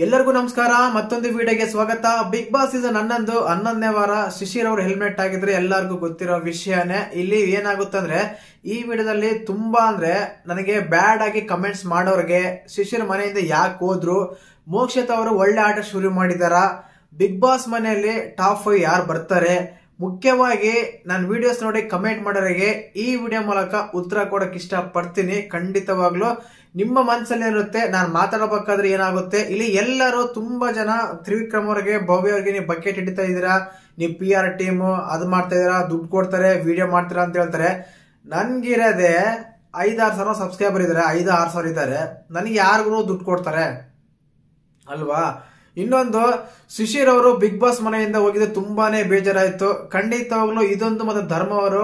ಎಲ್ಲರಿಗೂ ನಮಸ್ಕಾರ. ಮತ್ತೊಂದು ವಿಡಿಯೋಗೆ ಸ್ವಾಗತ. ಬಿಗ್ ಬಾಸ್ ಸೀಸನ್ 11ನೇ ವಾರ ಶಿಶಿರ್ ಅವರು ಹೆಲ್ಮೆಟ್ ಆಗಿದ್ರೆ ಎಲ್ಲರಿಗೂ ಗೊತ್ತಿರೋ ವಿಷಯನೇ. ಇಲ್ಲಿ ಏನಾಗುತ್ತಂದ್ರೆ ಈ ವಿಡಿಯೋದಲ್ಲಿ ತುಂಬಾ ನನಗೆ ಬ್ಯಾಡ್ ಆಗಿ ಕಮೆಂಟ್ಸ್ ಮಾಡೋರ್ಗೆ ಶಿಶಿರ್ ಮನೆಯಿಂದ ಯಾಕೆ ಹೋದ್ರು, ಮೋಕ್ಷಿತ್ ಅವರು ಒಳ್ಳೆ ಆಟ ಶುರು ಮಾಡಿದಾರ, ಬಿಗ್ ಬಾಸ್ ಮನೆಯಲ್ಲಿ ಟಾಪ್ 5 ಯಾರು ಬರ್ತಾರೆ, ಮುಖ್ಯವಾಗಿ ನಾನು ವಿಡಿಯೋಸ್ ನೋಡಿ ಕಮೆಂಟ್ ಮಾಡೋರಿಗೆ ಈ ವಿಡಿಯೋ ಮೂಲಕ ಉತ್ತರ ಕೊಡಕ್ ಇಷ್ಟ ಪಡ್ತೀನಿ. ಖಂಡಿತವಾಗ್ಲು ನಿಮ್ಮ ಮನಸ್ಸಲ್ಲಿ ಇರುತ್ತೆ, ನಾನು ಮಾತಾಡಬೇಕಾದ್ರೆ ಏನಾಗುತ್ತೆ. ಇಲ್ಲಿ ಎಲ್ಲರೂ ತುಂಬಾ ಜನ ತ್ರಿವಿಕ್ರಮ್ ಅವರಿಗೆ, ಭವ್ಯ ಅವ್ರಿಗೆ ನೀವು ಬಕೆಟ್ ಹಿಡಿತಾ ಇದೀರಾ, ನೀವು PR ಟೀಮ್ ಅದು ಮಾಡ್ತಾ ಇದೀರಾ, ದುಡ್ಡು ಕೊಡ್ತಾರೆ, ವಿಡಿಯೋ ಮಾಡ್ತೀರಾ ಅಂತ ಹೇಳ್ತಾರೆ. ನನ್ಗಿರೋದೆ 5-6 ಸಾವಿರ ಸಬ್ಸ್ಕ್ರೈಬರ್ ಇದಾರೆ, 5-6 ಸಾವಿರ ಇದ್ದಾರೆ. ನನಗೆ ಯಾರಿಗೂ ದುಡ್ಡು ಕೊಡ್ತಾರೆ ಅಲ್ವಾ? ಇನ್ನೊಂದು, ಶಿಶಿರ್ ಅವರು ಬಿಗ್ ಬಾಸ್ ಮನೆಯಿಂದ ಹೋಗಿದ್ದು ತುಂಬಾನೇ ಬೇಜಾರಾಯ್ತು. ಖಂಡಿತವಾಗ್ಲು ಇದೊಂದು ಮತ್ತೆ ಧರ್ಮ ಅವರು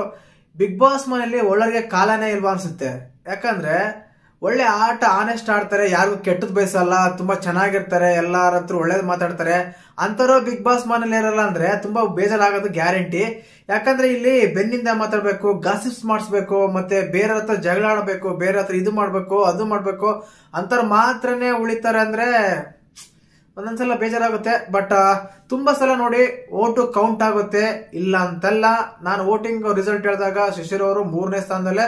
ಬಿಗ್ ಬಾಸ್ ಮನೆಯಲ್ಲಿ ಒಳ್ಳೆಗೆ ಕಾಲನೇ ಇಲ್ವಾ ಅನ್ಸುತ್ತೆ. ಯಾಕಂದ್ರೆ ಒಳ್ಳೆ ಆಟ ಆನೆಸ್ಟ್ ಆಡ್ತಾರೆ, ಯಾರಿಗೂ ಕೆಟ್ಟದ್ ಬಯಸಲ್ಲ, ತುಂಬಾ ಚೆನ್ನಾಗಿರ್ತಾರೆ, ಎಲ್ಲಾರ ಹತ್ರ ಒಳ್ಳೇದ್ ಮಾತಾಡ್ತಾರೆ. ಅಂತರೂ ಬಿಗ್ ಬಾಸ್ ಮನೇಲಿ ಇರಲ್ಲ ಅಂದ್ರೆ ತುಂಬಾ ಬೇಜಾರಾಗೋದು ಗ್ಯಾರಂಟಿ. ಯಾಕಂದ್ರೆ ಇಲ್ಲಿ ಬೆನ್ನಿಂದ ಮಾತಾಡ್ಬೇಕು, ಗಾಸಿಪ್ಸ್ ಮಾಡಿಸ್ಬೇಕು, ಮತ್ತೆ ಬೇರೆ ಹತ್ರ ಜಗಳ ಆಡ್ಬೇಕು, ಬೇರೆ ಹತ್ರ ಇದು ಮಾಡ್ಬೇಕು, ಅದು ಮಾಡ್ಬೇಕು ಅಂತವ್ರು ಮಾತ್ರನೇ ಉಳಿತಾರೆ ಅಂದ್ರೆ ಒಂದೊಂದ್ಸಲ ಬೇಜಾರಾಗುತ್ತೆ. ಬಟ್ ತುಂಬಾ ಸಲ ನೋಡಿ ಓಟು ಕೌಂಟ್ ಆಗುತ್ತೆ, ಇಲ್ಲ ಅಂತಲ್ಲ. ನಾನು ವೋಟಿಂಗ್ ರಿಸಲ್ಟ್ ಹೇಳಿದಾಗ ಶಿಶಿರ್ ಅವರು 3ನೇ ಸ್ಥಾನದಲ್ಲೇ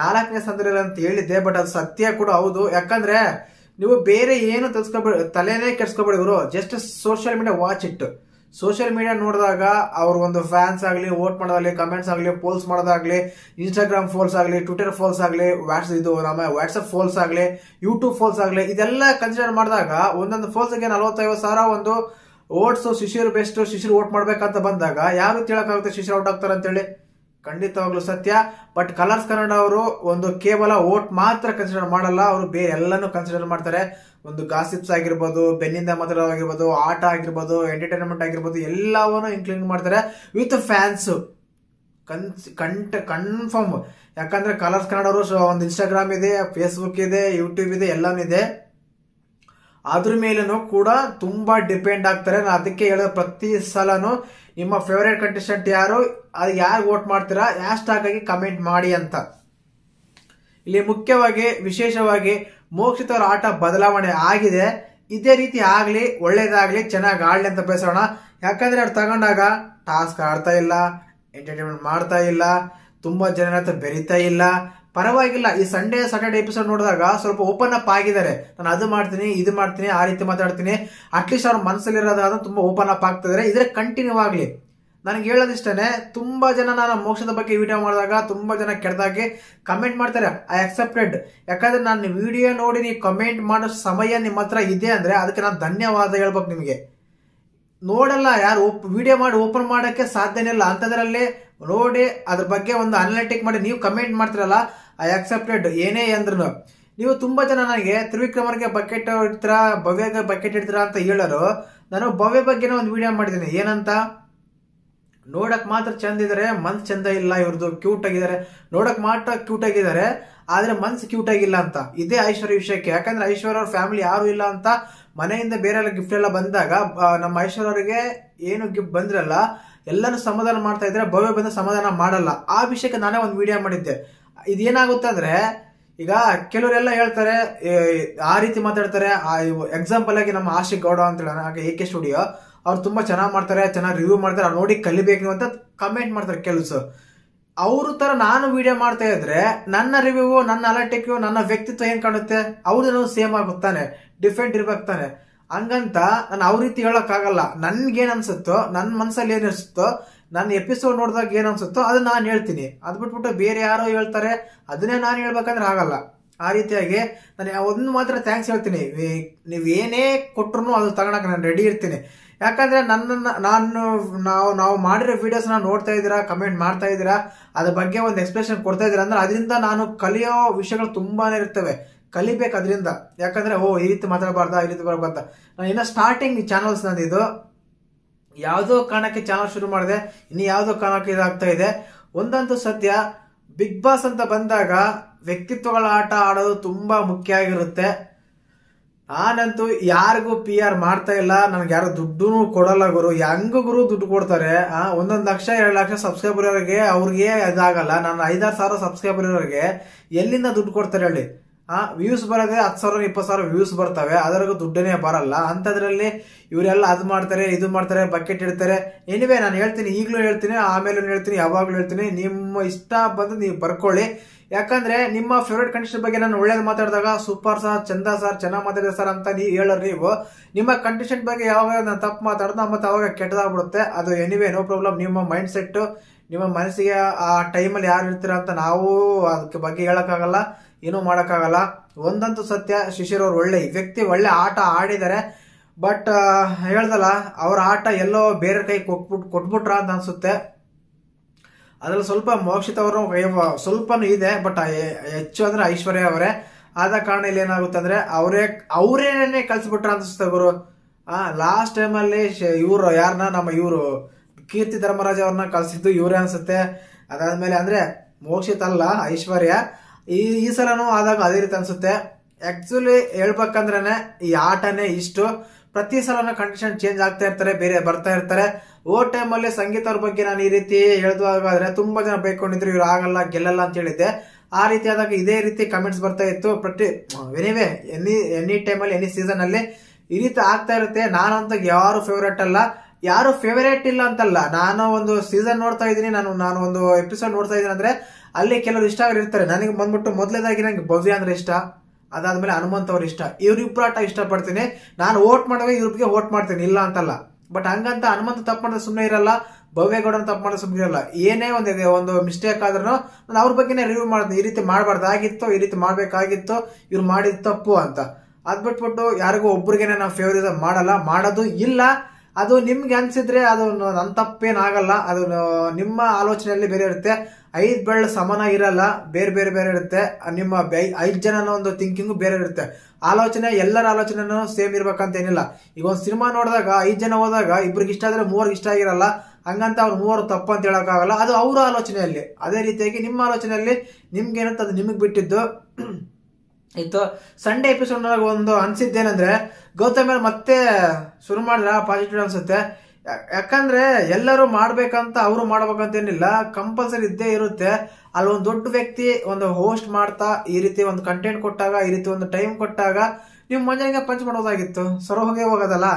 4ನೇ ಸ್ಥಾನದಲ್ಲಿ ಅಂತ ಹೇಳಿದ್ದೆ. ಬಟ್ ಅದು ಸತ್ಯ ಕೂಡ ಹೌದು. ಯಾಕಂದ್ರೆ ನೀವು ಬೇರೆ ಏನು ತಲೆನೇ ಕೆಡ್ಸ್ಕೊಬೇಡಿ, ಇವರು just social media watch it. Social media ನೋಡಿದಾಗ ಅವ್ರ ಒಂದು ಫ್ಯಾನ್ಸ್ ಆಗ್ಲಿ, ವೋಟ್ ಮಾಡೋದಾಗ್ಲಿ, ಕಮೆಂಟ್ಸ್ ಆಗ್ಲಿ, ಪೋಲ್ಸ್ ಮಾಡೋದಾಗ್ಲಿ, ಇನ್ಸ್ಟಾಗ್ರಾಮ್ ಫೋಲ್ಸ್ ಆಗ್ಲಿ, ಟ್ವಿಟರ್ ಫೋಲ್ಸ್ ಆಗ್ಲಿ, ವಾಟ್ಸ್ಆಪ್ ಫೋಲ್ಸ್ ಆಗ್ಲಿ, ಯೂಟ್ಯೂಬ್ ಫೋಲ್ಸ್ ಆಗ್ಲಿ, ಇದೆಲ್ಲ ಕನ್ಸಿಡರ್ ಮಾಡಿದಾಗ ಒಂದೊಂದು ಫೋಲ್ಸ್ಗೆ 40-50 ಸಾವಿರ ಒಂದು oats Shishir best, Shishir vote ಮಾಡ್ಬೇಕಂತ ಬಂದಾಗ ಯಾವ ರೀತಿ ಹೇಳಕ್ಕಾಗುತ್ತೆ ಶಿಶಿರ್ ಔಟ್ ಆಗ್ತಾರೆ ಅಂತೇಳಿ? ಖಂಡಿತವಾಗ್ಲೂ ಸತ್ಯ. ಬಟ್ ಕಲರ್ಸ್ ಕನ್ನಡ ಅವರು ಒಂದು ಕೇವಲ ವೋಟ್ ಮಾತ್ರ ಕನ್ಸಿಡರ್ ಮಾಡಲ್ಲ, ಅವರು ಬೇರೆ ಎಲ್ಲಾನು ಕನ್ಸಿಡರ್ ಮಾಡ್ತಾರೆ. ಒಂದು ಗಾಸಿಪ್ಸ್ ಆಗಿರ್ಬೋದು, ಬೆನ್ನಿಂದ ಮಾತಾಡೋದಾಗಿರ್ಬೋದು, ಆಟ ಆಗಿರ್ಬೋದು, ಎಂಟರ್ಟೈನ್ಮೆಂಟ್ ಆಗಿರ್ಬೋದು, ಎಲ್ಲವನ್ನೂ ಇನ್ಕ್ಲೂಡ್ ಮಾಡ್ತಾರೆ ವಿತ್ ಫ್ಯಾನ್ಸ್. ಕನ್ಫರ್ಮ್. ಯಾಕಂದ್ರೆ ಕಲರ್ಸ್ ಕನ್ನಡ ಅವರು ಒಂದು ಇನ್ಸ್ಟಾಗ್ರಾಮ್ ಇದೆ, ಫೇಸ್ಬುಕ್ ಇದೆ, ಯೂಟ್ಯೂಬ್ ಇದೆ, ಎಲ್ಲಾನು ಇದೆ. ಅದ್ರ ಮೇಲೂ ಕೂಡ ತುಂಬಾ ಡಿಪೆಂಡ್ ಆಗ್ತಾರೆ. ನಾನು ಅದಕ್ಕೆ ಹೇಳೋದು ಪ್ರತಿ ಸಲನು ನಿಮ್ಮ ಫೇವರೇಟ್ ಕಂಟೆಸ್ಟೆಂಟ್ ಯಾರು, ಅದು ಯಾರು ವೋಟ್ ಮಾಡ್ತೀರಾ, ಹ್ಯಾಶ್ಟ್ಯಾಗ್ ಆಗಿ ಕಮೆಂಟ್ ಮಾಡಿ ಅಂತ. ಇಲ್ಲಿ ಮುಖ್ಯವಾಗಿ ವಿಶೇಷವಾಗಿ ಮೋಕ್ಷಿತ್ ಅವರ ಆಟ ಬದಲಾವಣೆ ಆಗಿದೆ. ಇದೇ ರೀತಿ ಆಗ್ಲಿ, ಒಳ್ಳೇದಾಗ್ಲಿ, ಚೆನ್ನಾಗಿ ಆಡ್ಲಿ ಅಂತ ಬಯಸೋಣ. ಯಾಕಂದ್ರೆ ಅವ್ರು ತಗೊಂಡಾಗ ಟಾಸ್ಕ್ ಆಡ್ತಾ ಇಲ್ಲ, ಎಂಟರ್ಟೈನ್ಮೆಂಟ್ ಮಾಡ್ತಾ ಇಲ್ಲ, ತುಂಬಾ ಜನರ ಹತ್ರ ಬೆರೀತಾ ಇಲ್ಲ. ಪರವಾಗಿಲ್ಲ, ಈ ಸಾಟರ್ಡೆ ಎಪಿಸೋಡ್ ನೋಡಿದಾಗ ಸ್ವಲ್ಪ ಓಪನ್ ಅಪ್ ಆಗಿದ್ದಾರೆ. ನಾನು ಅದು ಮಾಡ್ತೀನಿ, ಇದು ಮಾಡ್ತೀನಿ, ಆ ರೀತಿ ಮಾತಾಡ್ತೀನಿ. ಅಟ್ಲೀಸ್ಟ್ ಅವ್ರ ಮನಸ್ಸಲ್ಲಿರೋದಾದ್ರೂ ತುಂಬಾ ಓಪನ್ ಅಪ್ ಆಗ್ತಿದ್ದಾರೆ. ಇದ್ರೆ ಕಂಟಿನ್ಯೂ ಆಗ್ಲಿ. ನನಗೆ ಹೇಳೋದಿಷ್ಟೇ, ತುಂಬಾ ಜನ ನಾನು ಮೋಕ್ಷದ ಬಗ್ಗೆ ವಿಡಿಯೋ ಮಾಡಿದಾಗ ತುಂಬಾ ಜನ ಕೆಟ್ಟದಾಗಿ ಕಮೆಂಟ್ ಮಾಡ್ತಾರೆ. I accepted. ಯಾಕಂದ್ರೆ ನಾನು ವಿಡಿಯೋ ನೋಡಿ ನೀವು ಕಮೆಂಟ್ ಮಾಡೋ ಸಮಯ ನಿಮ್ಮ ಹತ್ರ ಇದೆ ಅಂದ್ರೆ ಅದಕ್ಕೆ ನಾನು ಧನ್ಯವಾದ ಹೇಳ್ಬೇಕು. ನಿಮಗೆ ನೋಡಲ್ಲ, ಯಾರು ವಿಡಿಯೋ ಮಾಡಿ ಓಪನ್ ಮಾಡಕ್ಕೆ ಸಾಧ್ಯನೇ ಇಲ್ಲ. ಅಂತದ್ರಲ್ಲಿ ನೋಡಿ ಅದ್ರ ಬಗ್ಗೆ ಒಂದು ಅನಾಲಿಟಿಕ್ ಮಾಡಿ ನೀವು ಕಮೆಂಟ್ ಮಾಡ್ತಿರಲ್ಲ, ಐ ಅಕ್ಸೆಪ್ಟೆಡ್. ಏನೇ ಅಂದ್ರು ನೀವು ತುಂಬಾ ಜನ ನನಗೆ ತ್ರಿವಿಕ್ರಮರ್ಗೆ ಬಕೆಟ್ ಇಡ್ತೀರಾ, ಭವ್ಯಗೆ ಬಕೆಟ್ ಇಡ್ತೀರಾ ಅಂತ ಹೇಳೋರು. ನಾನು ಭವ್ಯ ಬಗ್ಗೆನೇ ಒಂದು ವಿಡಿಯೋ ಮಾಡಿದ್ದೀನಿ. ಏನಂತ, ನೋಡಕ್ ಮಾತ್ರ ಚಂದ ಇದಾರೆ, ಮನ್ಸ್ ಚಂದ ಇಲ್ಲ, ಇವ್ರದ್ದು ಕ್ಯೂಟ್ ಆಗಿದ್ದಾರೆ, ನೋಡಕ್ ಮಾತ್ರ ಕ್ಯೂಟ್ ಆಗಿದ್ದಾರೆ, ಆದ್ರೆ ಮನ್ಸ್ ಕ್ಯೂಟ್ ಆಗಿಲ್ಲ ಅಂತ. ಇದೇ ಐಶ್ವರ್ಯ ವಿಷಯಕ್ಕೆ. ಯಾಕಂದ್ರೆ ಐಶ್ವರ್ಯ ಅವ್ರ ಫ್ಯಾಮಿಲಿ ಯಾರು ಇಲ್ಲ ಅಂತ ಮನೆಯಿಂದ ಬೇರೆ ಗಿಫ್ಟ್ ಎಲ್ಲ ಬಂದಾಗ ನಮ್ಮ ಐಶ್ವರ್ಯ ಅವರಿಗೆ ಏನು ಗಿಫ್ಟ್ ಬಂದ್ರಲ್ಲ ಎಲ್ಲಾನು ಸಮಾಧಾನ ಮಾಡ್ತಾ ಇದ್ರೆ, ಭವ್ಯ ಬಂದ ಸಮಾಧಾನ ಮಾಡಲ್ಲ. ಆ ವಿಷಯಕ್ಕೆ ನಾನೇ ಒಂದು ವಿಡಿಯೋ ಮಾಡಿದ್ದೆ. ಇದೇನಾಗುತ್ತೆ ಅಂದ್ರೆ, ಈಗ ಕೆಲವರೆಲ್ಲ ಹೇಳ್ತಾರೆ, ಆ ರೀತಿ ಮಾತಾಡ್ತಾರೆ. ಎಕ್ಸಾಂಪಲ್ ಆಗಿ ನಮ್ಮ ಆಶಿಕ್ ಗೌಡ ಅಂತ ಹೇಳಿ AK ಸ್ಟುಡಿಯೋ, ಅವ್ರು ತುಂಬಾ ಚೆನ್ನಾಗಿ ಮಾಡ್ತಾರೆ, ಚೆನ್ನಾಗಿ ರಿವ್ಯೂ ಮಾಡ್ತಾರೆ, ಅವ್ರು ನೋಡಿ ಕಲಿಬೇಕು ಅಂತ ಕಮೆಂಟ್ ಮಾಡ್ತಾರೆ ಕೆಲಸ. ಅವ್ರ ತರ ನಾನು ವಿಡಿಯೋ ಮಾಡ್ತಾ ಇದ್ರೆ ನನ್ನ ರಿವ್ಯೂ, ನನ್ನ ಅನಾಲಿಟಿಕ್, ನನ್ನ ವ್ಯಕ್ತಿತ್ವ ಏನ್ ಕಾಣುತ್ತೆ? ಅವ್ರದ್ದು ಸೇಮ್ ಆಗುತ್ತಾನೆ, ಡಿಫ್ರೆಂಟ್ ಇರ್ಬೇಕಾನೆ. ಹಂಗಂತ ನಾನು ಅವ್ರ ರೀತಿ ಹೇಳಕ್ ಆಗಲ್ಲ. ನನ್ಗೇನ್ ಅನ್ಸುತ್ತೋ, ನನ್ನ ಮನ್ಸಲ್ಲಿ ಏನ್ ಅನ್ಸುತ್ತೋ, ನನ್ನ ಎಪಿಸೋಡ್ ನೋಡಿದಾಗ ಏನ್ ಅನ್ಸುತ್ತೋ ಅದನ್ನ ನಾನು ಹೇಳ್ತೀನಿ. ಅದ್ ಬಿಟ್ಬಿಟ್ಟು ಬೇರೆ ಯಾರೋ ಹೇಳ್ತಾರೆ ಅದನ್ನೇ ನಾನು ಹೇಳ್ಬೇಕಂದ್ರೆ ಆಗಲ್ಲ. ಆ ರೀತಿಯಾಗಿ ನಾನು ಒಂದು ಮಾತ್ರ ಥ್ಯಾಂಕ್ಸ್ ಹೇಳ್ತೀನಿ. ನೀವ್ ಏನೇ ಕೊಟ್ರು ಅದು ತಗೊಳಕ್ ನಾನು ರೆಡಿ ಇರ್ತೀನಿ. ಯಾಕಂದ್ರೆ ನಾವು ಮಾಡಿರೋ ವಿಡಿಯೋಸ್ ನೋಡ್ತಾ ಇದ್ದೀರಾ, ಕಮೆಂಟ್ ಮಾಡ್ತಾ ಇದ್ದೀರಾ, ಅದ್ರ ಬಗ್ಗೆ ಒಂದು ಎಕ್ಸ್ಪ್ರೆಷನ್ ಕೊಡ್ತಾ ಇದ್ದೀರಾ ಅಂದ್ರೆ ಅದರಿಂದ ನಾನು ಕಲಿಯೋ ವಿಷಯಗಳು ತುಂಬಾನೇ ಇರ್ತವೆ, ಕಲಿಬೇಕು ಅದರಿಂದ. ಯಾಕಂದ್ರೆ ಈ ರೀತಿ ಮಾತಾಡಬಾರ್ದ, ಈ ರೀತಿ ಬರಬಾರ್ದ. ನಾನು ಇನ್ನ ಸ್ಟಾರ್ಟಿಂಗ್ ಚಾನಲ್ಸ್ ನಂದಿದ್ದು, ಯಾವ್ದೋ ಕಾರಣಕ್ಕೆ ಚಾನಲ್ ಶುರು ಮಾಡಿದೆ, ಇನ್ನು ಯಾವ್ದೋ ಕಾರಣಕ್ಕೆ ಇದಾಗ್ತಾ ಇದೆ. ಒಂದಂತೂ ಸತ್ಯ, ಬಿಗ್ ಬಾಸ್ ಅಂತ ಬಂದಾಗ ವ್ಯಕ್ತಿತ್ವಗಳ ಆಟ ಆಡೋದು ತುಂಬಾ ಮುಖ್ಯ ಆಗಿರುತ್ತೆ. ನಾನಂತೂ ಯಾರಿಗೂ PR ಮಾಡ್ತಾ ಇಲ್ಲ, ನನ್ಗೆ ಯಾರು ದುಡ್ಡು ಕೊಡಲ್ಲ ಗುರು. ಹೆಂಗ ಗುರು ದುಡ್ಡು ಕೊಡ್ತಾರೆ? 1 ಲಕ್ಷ 2 ಲಕ್ಷ ಸಬ್ಸ್ಕ್ರೈಬರ್ ಇರೋರಿಗೆ ಅವ್ರಿಗೆ ಇದಾಗಲ್ಲ. ನಾನು 5-6 ಸಾವಿರ ಸಬ್ಸ್ಕ್ರೈಬರ್ ಇರೋರಿಗೆ ಎಲ್ಲಿಂದ ದುಡ್ಡು ಕೊಡ್ತಾರೆ ಹೇಳಿ? ವ್ಯೂಸ್ ಬರೋದೇ 10,000 20,000 ವ್ಯೂಸ್ ಬರ್ತವೆ, ಅದರಿಗೂ ದುಡ್ಡನೇ ಬರಲ್ಲ. ಅಂತದ್ರಲ್ಲಿ ಇವರೆಲ್ಲ ಅದು ಮಾಡ್ತಾರೆ ಇದು ಮಾಡ್ತಾರೆ, ಬಕೆಟ್ ಇಡ್ತಾರೆ. ಎನಿವೆ ನಾನು ಹೇಳ್ತೀನಿ, ಈಗಲೂ ಹೇಳ್ತೀನಿ, ಆಮೇಲೆ ಹೇಳ್ತೀನಿ, ಯಾವಾಗ್ಲೂ ಹೇಳ್ತೀನಿ, ನಿಮ್ಮ ಇಷ್ಟ ಬಂದು ನೀವು ಬರ್ಕೊಳ್ಳಿ. ಯಾಕಂದ್ರೆ ನಿಮ್ಮ ಫೇವ್ರೇಟ್ ಕಂಟೆಸ್ಟೆಂಟ್ ಬಗ್ಗೆ ನಾನು ಒಳ್ಳೇದು ಮಾತಾಡಿದಾಗ ಸೂಪರ್ ಸರ್, ಚಂದ ಸರ್, ಚೆನ್ನಾಗಿ ಮಾತಾಡಿದೆ ಸರ್ ಅಂತ ನೀವು ಹೇಳೋರು. ನೀವು ನಿಮ್ಮ ಕಂಟೆಸ್ಟೆಂಟ್ ಬಗ್ಗೆ ಯಾವಾಗ ನಾನು ತಪ್ಪು ಮಾತಾಡ್ದ ಮತ್ತೆ ಅವಾಗ ಕೆಟ್ಟದಾಗ್ಬಿಡುತ್ತೆ. ಅದು ಎನಿವೆ ನೋ ಪ್ರಾಬ್ಲಮ್. ನಿಮ್ಮ ಮೈಂಡ್ ಸೆಟ್, ನಿಮ್ಮ ಮನಸ್ಸಿಗೆ ಆ ಟೈಮಲ್ಲಿ ಯಾರು ಇರ್ತೀರ ಅಂತ ನಾವು ಅದಕ್ಕೆ ಬಗ್ಗೆ ಹೇಳಕ್ಕಾಗಲ್ಲ, ಏನೂ ಮಾಡೋಕ್ಕಾಗಲ್ಲ. ಒಂದಂತೂ ಸತ್ಯ, ಶಿಶಿರ್ ಅವ್ರು ಒಳ್ಳೆ ವ್ಯಕ್ತಿ, ಒಳ್ಳೆ ಆಟ ಆಡಿದ್ದಾರೆ. ಬಟ್ ಹೇಳ್ದಲ್ಲ, ಅವ್ರ ಆಟ ಎಲ್ಲೋ ಬೇರೆ ಕೈ ಕೊಟ್ಬಿಟ್ರ ಅಂತ ಅನ್ಸುತ್ತೆ. ಅದ್ರಲ್ಲಿ ಸ್ವಲ್ಪ ಮೋಕ್ಷಿತ್ ಅವರು ಸ್ವಲ್ಪನೂ ಇದೆ, ಬಟ್ ಹೆಚ್ಚು ಅಂದ್ರೆ ಐಶ್ವರ್ಯ ಅವರೇ. ಆದ ಕಾರಣ ಇಲ್ಲಿ ಏನಾಗುತ್ತೆ ಅಂದ್ರೆ ಅವರೇನೇ ಕಳ್ಸಿಬಿಟ್ರ ಅನ್ಸುತ್ತೆ ಗುರು. ಲಾಸ್ಟ್ ಟೈಮಲ್ಲಿ ಇವ್ರು ಯಾರನ್ನ ಇವರು ಕೀರ್ತಿ ಧರ್ಮರಾಜ್ ಅವ್ರನ್ನ ಕಳ್ಸಿದ್ದು ಇವರೇ ಅನ್ಸುತ್ತೆ. ಅದಾದ್ಮೇಲೆ ಅಂದ್ರೆ ಮೋಕ್ಷಿತ್ ಅಲ್ಲ, ಐಶ್ವರ್ಯ. ಈ ಸಲನೂ ಆದಾಗ ಅದೇ ರೀತಿ ಅನ್ಸುತ್ತೆ. ಆಕ್ಚುಲಿ ಹೇಳ್ಬೇಕಂದ್ರೆ ಈ ಆಟನೇ ಇಷ್ಟು. ಪ್ರತಿ ಸಲನ ಕಂಡೀಷನ್ ಚೇಂಜ್ ಆಗ್ತಾ ಇರ್ತಾರೆ, ಬೇರೆ ಬರ್ತಾ ಇರ್ತಾರೆ. ಟೈಮಲ್ಲಿ ಸಂಗೀತ ಅವ್ರ ಬಗ್ಗೆ ನಾನು ಈ ರೀತಿ ಹೇಳಿದಾಗಾದ್ರೆ ತುಂಬಾ ಜನ ಬೈಕೊಂಡಿದ್ರು, ಇವ್ರು ಆಗಲ್ಲ ಗೆಲ್ಲಲ್ಲ ಅಂತ ಹೇಳಿದ್ದೆ. ಆ ರೀತಿ ಆದಾಗ ಇದೇ ರೀತಿ ಕಮೆಂಟ್ಸ್ ಬರ್ತಾ ಇತ್ತು. ಎನಿವೆ ಎನಿ ಟೈಮಲ್ಲಿ ಎನಿ ಸೀಸನ್ ಅಲ್ಲಿ ಈ ರೀತಿ ಆಗ್ತಾ ಇರುತ್ತೆ. ನಾನಂತ ಯಾರು ಫೇವರೇಟ್ ಅಲ್ಲ, ಯಾರು ಫೇವರೇಟ್ ಇಲ್ಲ ಅಂತಲ್ಲ. ನಾನು ಒಂದು ಸೀಸನ್ ನೋಡ್ತಾ ಇದ್ದೀನಿ, ನಾನು ಒಂದು ಎಪಿಸೋಡ್ ನೋಡ್ತಾ ಇದ್ದೀನಿ ಅಂದ್ರೆ ಅಲ್ಲಿ ಕೆಲವರು ಇಷ್ಟ ಆಗಿರ್ತಾರೆ. ನನಗೆ ಬಂದ್ಬಿಟ್ಟು ಮೊದಲೇದಾಗಿ ನಂಗೆ ಭವ್ಯ ಅಂದ್ರೆ ಇಷ್ಟ, ಅದಾದ್ಮೇಲೆ ಹನುಮಂತ್ ಅವ್ರ ಇಷ್ಟ. ಇವ್ರಿಬ್ರು ಆಟ ಇಷ್ಟಪಡ್ತೀನಿ. ನಾನು ವೋಟ್ ಮಾಡುವಾಗ ಇವ್ರಿಗೆ ವೋಟ್ ಮಾಡ್ತೀನಿ, ಇಲ್ಲ ಅಂತಲ್ಲ. ಬಟ್ ಹಂಗಂತ ಹನುಮಂತ ತಪ್ಪು ಮಾಡಿದ್ರೆ ಸುಮ್ಮನೆ ಇರಲ್ಲ, ಭವ್ಯಗೌಡನ ತಪ್ಪು ಮಾಡಿದ್ರೆ ಸುಮ್ಮನೆ ಇರಲ್ಲ. ಏನೇ ಒಂದು ಮಿಸ್ಟೇಕ್ ಆದ್ರೂ ನಾನು ಅವ್ರ ಬಗ್ಗೆನೇ ರಿವ್ಯೂ ಮಾಡ್ತೀನಿ. ಈ ರೀತಿ ಮಾಡಬಾರ್ದಾಗಿತ್ತು, ಈ ರೀತಿ ಮಾಡ್ಬೇಕಾಗಿತ್ತು, ಇವ್ರು ಮಾಡಿದ ತಪ್ಪು ಅಂತ. ಅದ್ ಬಿಟ್ಬಿಟ್ಟು ಯಾರಿಗೂ ಒಬ್ರಿಗೇನೆ ನಾವು ಫೇವರಿಸಮ್ ಮಾಡಲ್ಲ, ಮಾಡೋದು ಇಲ್ಲ. ಅದು ನಿಮ್ಗೆ ಅನ್ಸಿದ್ರೆ ಅದು ನನ್ನ ತಪ್ಪೇನಾಗಲ್ಲ. ಅದು ನಿಮ್ಮ ಆಲೋಚನೆಯಲ್ಲಿ ಬೇರೆ ಇರುತ್ತೆ. 5 ಬೆರಳು ಸಮನಾಗಿರಲ್ಲ, ಬೇರೆ ಬೇರೆ ಬೇರೆ ಇರುತ್ತೆ. ನಿಮ್ಮ 5 ಜನನ ಒಂದು ಥಿಂಕಿಂಗು ಬೇರೆ ಇರುತ್ತೆ. ಆಲೋಚನೆ ಎಲ್ಲರ ಆಲೋಚನೆನೂ ಸೇಮ್ ಇರ್ಬೇಕಂತ ಏನಿಲ್ಲ. ಈಗ ಒಂದು ಸಿನಿಮಾ ನೋಡಿದಾಗ 5 ಜನ ಹೋದಾಗ ಇಬ್ರಿಗೆ ಇಷ್ಟ ಆದ್ರೆ 3ರಿಗೆ ಇಷ್ಟ ಆಗಿರಲ್ಲ. ಹಂಗಂತ ಅವ್ರು 3 ತಪ್ಪು ಅಂತ ಹೇಳಕ್ಕಾಗಲ್ಲ. ಅದು ಅವ್ರ ಆಲೋಚನೆಯಲ್ಲಿ. ಅದೇ ರೀತಿಯಾಗಿ ನಿಮ್ಮ ಆಲೋಚನೆಯಲ್ಲಿ ನಿಮ್ಗೇನಂತ ಅದು ನಿಮಗ್ ಬಿಟ್ಟಿದ್ದು ಇತ್ತು. ಸಂಡೇ ಎಪಿಸೋಡ್ ಒಂದು ಅನ್ಸಿದ್ದೇನಂದ್ರೆ ಗೌತಮ್ ಮೇಲೆ ಮತ್ತೆ ಶುರು ಮಾಡಿದ್ರ ಪಾಸಿಟಿವ್ ಅನ್ಸುತ್ತೆ. ಯಾಕಂದ್ರೆ ಎಲ್ಲರೂ ಮಾಡ್ಬೇಕಂತ ಅವರು ಮಾಡ್ಬೇಕಂತ ಏನಿಲ್ಲ, ಕಂಪಲ್ಸರಿ ಇದ್ದೇ ಇರುತ್ತೆ. ಅಲ್ಲಿ ಒಂದು ದೊಡ್ಡ ವ್ಯಕ್ತಿ ಒಂದು ಹೋಸ್ಟ್ ಮಾಡ್ತಾ ಈ ರೀತಿ ಒಂದು ಕಂಟೆಂಟ್ ಕೊಟ್ಟಾಗ, ಈ ರೀತಿ ಒಂದು ಟೈಮ್ ಕೊಟ್ಟಾಗ ನೀವು ಮಂಜಾನಿಗೆ ಪಂಚ್ ಮಾಡೋದಾಗಿತ್ತು, ಸೊರ ಹೋಗೇ ಹೋಗೋದಲ್ಲ.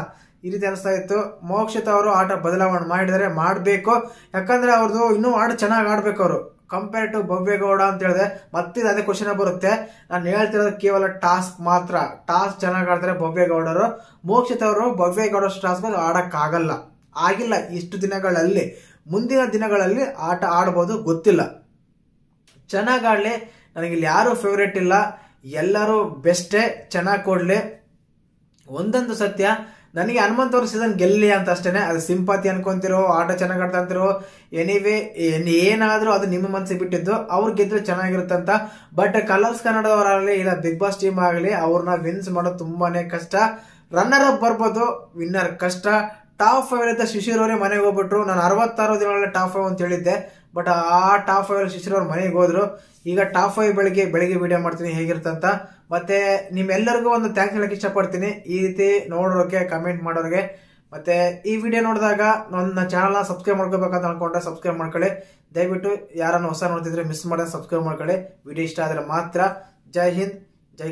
ಈ ರೀತಿ ಅನಿಸ್ತಾ ಇತ್ತು. ಮೋಕ್ಷಿತ್ ಅವರು ಆಟ ಬದಲಾವಣೆ ಮಾಡಿದರೆ ಮಾಡಬೇಕು. ಯಾಕಂದ್ರೆ ಅವ್ರದ್ದು ಇನ್ನೂ ಆಟ ಚೆನ್ನಾಗಿ ಆಡ್ಬೇಕು ಅವರು, ಕಂಪೇರ್ ಟು ಭವ್ಯಗೌಡ ಅಂತ ಹೇಳಿದ್ರೆ ಮತ್ತೆ ಅದೇ ಕ್ವಶನ್ ಬರುತ್ತೆ. ನಾನು ಹೇಳ್ತಿರೋದು ಕೇವಲ ಟಾಸ್ಕ್ ಮಾತ್ರ. ಟಾಸ್ಕ್ ಚೆನ್ನಾಗಿ ಆಡ್ತಾರೆ ಭವ್ಯಗೌಡರು. ಮೋಕ್ಷಿತ್ ಅವರು ಭವ್ಯಗೌಡ ಟಾಸ್ಕ್ ಆಡಕ್ಕಾಗಲ್ಲ, ಆಗಿಲ್ಲ ಇಷ್ಟು ದಿನಗಳಲ್ಲಿ. ಮುಂದಿನ ದಿನಗಳಲ್ಲಿ ಆಟ ಆಡ್ಬೋದು, ಗೊತ್ತಿಲ್ಲ. ಚೆನ್ನಾಗಿ ಆಡ್ಲಿ, ನನಗಿಲ್ಲಿ ಯಾರು ಫೇವ್ರೇಟ್ ಇಲ್ಲ, ಎಲ್ಲರೂ ಬೆಸ್ಟೇ, ಚೆನ್ನಾಗಿ ಕೊಡ್ಲಿ. ಒಂದೊಂದು ಸತ್ಯ, ನನಗೆ ಹನುಮಂತ್ ಅವ್ರ ಸೀಸನ್ ಗೆಲ್ಲಿ ಅಂತ ಅಷ್ಟೇನೆ. ಅದು ಸಿಂಪತಿ ಅನ್ಕೊಂತಿರೋ, ಆಟ ಚೆನ್ನಾಗಿ ಆಡ್ತಾ ಅಂತಿರೋ, ಎನಿವೇ ಏನಾದ್ರೂ ಅದು ನಿಮ್ಮ ಮನಸ್ಸಿಗೆ ಬಿಟ್ಟಿದ್ದು. ಅವ್ರು ಗೆದ್ರೆ ಚೆನ್ನಾಗಿರುತ್ತೆ ಅಂತ. ಬಟ್ ಕಲರ್ಸ್ ಕನ್ನಡದವರಾಗಲಿ ಇಲ್ಲ ಬಿಗ್ ಬಾಸ್ ಟೀಮ್ ಆಗಲಿ ಅವ್ರನ್ನ ವಿನ್ಸ್ ಮಾಡೋದು ತುಂಬಾನೇ ಕಷ್ಟ. ರನ್ನರ್ ಅಪ್ ಬರ್ಬೋದು, ವಿನ್ನರ್ ಕಷ್ಟ. ಟಾಪ್ 5 ಇದ್ದ ಶಿಶಿರ್ ಅವರೇ ಮನೆಗೆ ಹೋಗ್ಬಿಟ್ರು. ನಾನು 66 ದಿನಗಳಲ್ಲಿ ಟಾಪ್ 5 ಅಂತ ಹೇಳಿದ್ದೆ, ಬಟ್ ಆ ಟಾಪ್ 5 ಶಿಶಿರ್ ಅವ್ರ ಮನೆಗೆ ಹೋದ್ರು. ಈಗ ಟಾಪ್ 5 ಬೆಳಿಗ್ಗೆ ವಿಡಿಯೋ ಮಾಡ್ತೀನಿ ಹೇಗಿರ್ತಂತ. ಮತ್ತೆ ನಿಮ್ಮೆಲ್ಲರಿಗೂ ಒಂದು ಥ್ಯಾಂಕ್ಸ್ ಹೇಳಕ್ ಇಷ್ಟಪಡ್ತೀನಿ, ಈ ರೀತಿ ನೋಡೋಕೆ, ಕಮೆಂಟ್ ಮಾಡೋರಿಗೆ. ಮತ್ತೆ ಈ ವಿಡಿಯೋ ನೋಡಿದಾಗ ನನ್ನ ಚಾನಲ್ನ ಸಬ್ಸ್ಕ್ರೈಬ್ ಮಾಡ್ಕೋಬೇಕಂತ ಅನ್ಕೊಂಡ್ರೆ ಸಬ್ಸ್ಕ್ರೈಬ್ ಮಾಡ್ಕೊಳ್ಳಿ. ದಯವಿಟ್ಟು ಯಾರನ್ನ ಹೊಸ ನೋಡ್ತಿದ್ರೆ ಮಿಸ್ ಮಾಡಿದ್ರೆ ಸಬ್ಸ್ಕ್ರೈಬ್ ಮಾಡ್ಕೊಳ್ಳಿ. ವಿಡಿಯೋ ಇಷ್ಟ ಆದ್ರೆ ಮಾತ್ರ. ಜೈ ಹಿಂದ್, ಜೈ ಕರ್ನಾಟಕ.